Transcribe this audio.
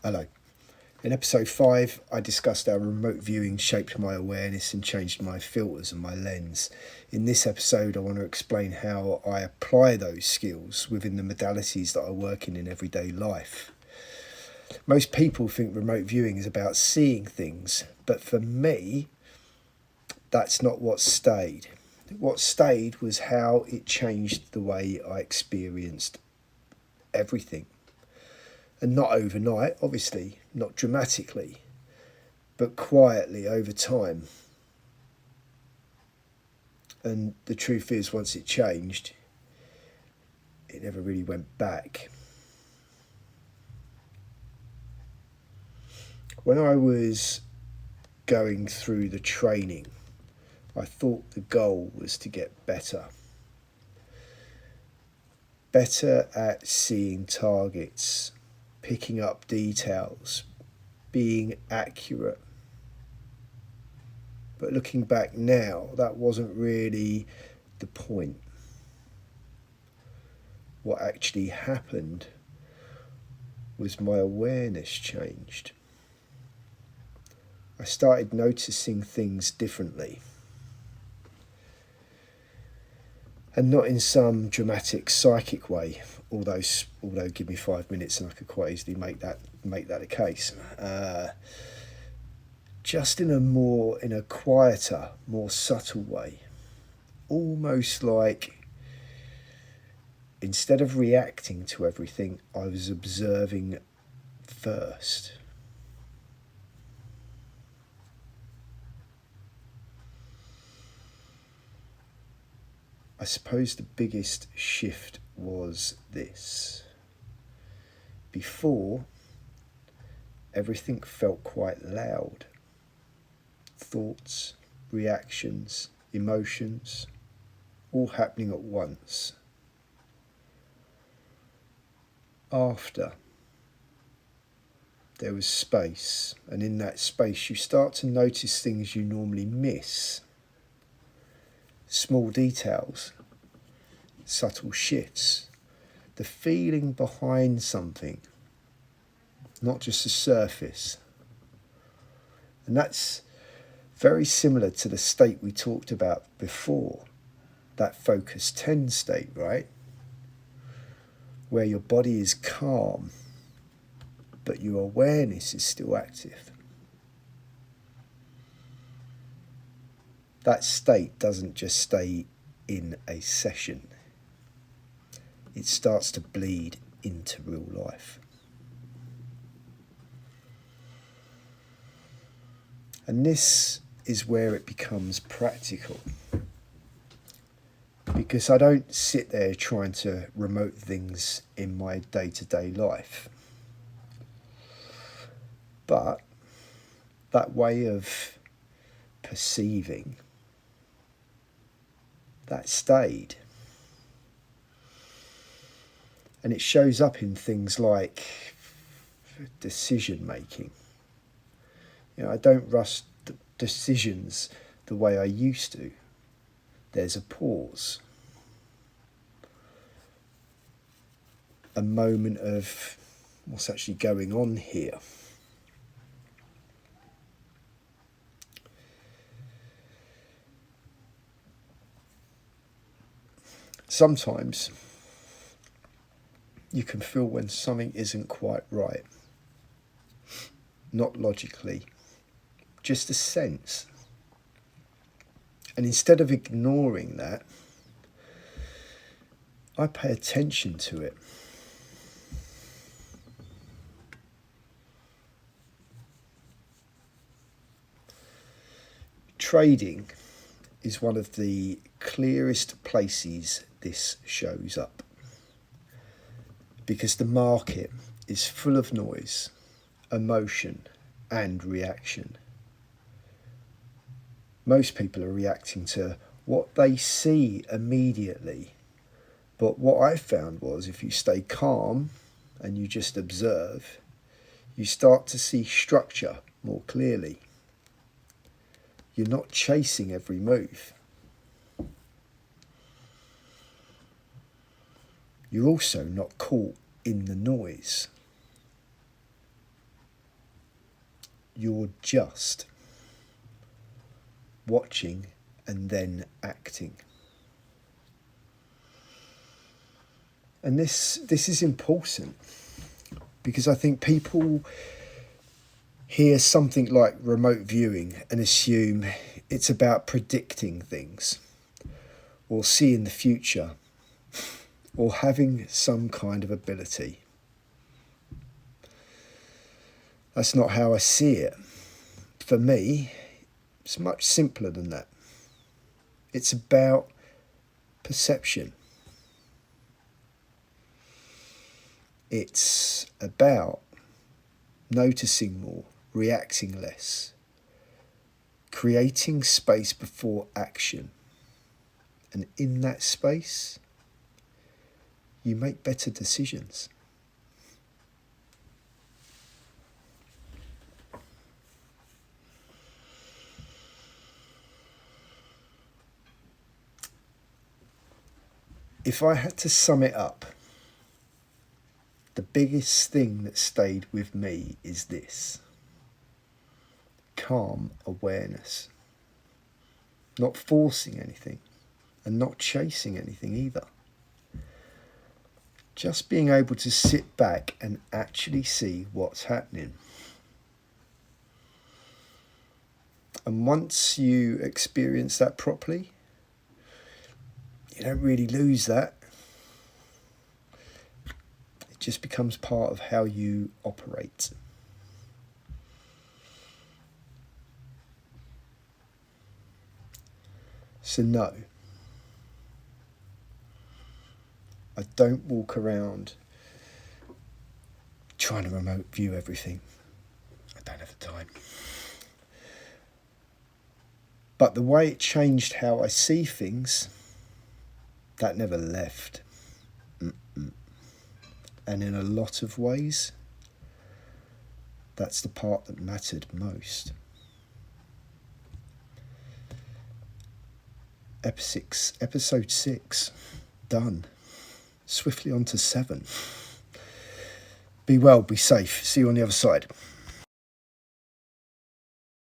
Hello. In episode 5, I discussed how remote viewing shaped my awareness and changed my filters and my lens. In this episode, I want to explain how I apply those skills within the modalities that I work in everyday life. Most people think remote viewing is about seeing things, but for me, that's not what stayed. What stayed was how it changed the way I experienced everything. And not overnight, obviously, not dramatically, but quietly over time. And the truth is, once it changed, it never really went back. When I was going through the training, I thought the goal was to get better. Better at seeing targets, picking up details, being accurate. But looking back now, that wasn't really the point. What actually happened was my awareness changed. I started noticing things differently. And not in some dramatic psychic way, although give me 5 minutes and I could quite easily make that a case. Just in a quieter, more subtle way. Almost like instead of reacting to everything, I was observing first. I suppose the biggest shift was this. Before, everything felt quite loud. Thoughts, reactions, emotions, all happening at once. After, there was space, and in that space you start to notice things you normally miss. Small details, subtle shifts, the feeling behind something, not just the surface. And that's very similar to the state we talked about before, that focus 10 state, right? Where your body is calm, but your awareness is still active. That state doesn't just stay in a session. It starts to bleed into real life. And this is where it becomes practical. Because I don't sit there trying to remote things in my day-to-day life. But that way of perceiving, that stayed. And it shows up in things like decision making. I don't rush decisions the way I used to. There's a pause. A moment of what's actually going on here. Sometimes you can feel when something isn't quite right. Not logically, just a sense. And instead of ignoring that, I pay attention to it. Trading is one of the clearest places this shows up. Because the market is full of noise, emotion, and reaction. Most people are reacting to what they see immediately. But what I found was if you stay calm and you just observe, you start to see structure more clearly. You're not chasing every move. You're also not caught in the noise. You're just watching and then acting. And this is important, because I think people hear something like remote viewing and assume it's about predicting things, or seeing the future, or having some kind of ability. That's not how I see it. For me, it's much simpler than that. It's about perception. It's about noticing more, reacting less, creating space before action. And in that space, you make better decisions. If I had to sum it up, the biggest thing that stayed with me is this: calm awareness. Not forcing anything and not chasing anything either. Just being able to sit back and actually see what's happening. And once you experience that properly, you don't really lose that. It just becomes part of how you operate. So no, I don't walk around trying to remote view everything. I don't have the time. But the way it changed how I see things, that never left. And in a lot of ways, that's the part that mattered most. Episode 6, done. Swiftly on to 7. Be well, be safe. See you on the other side.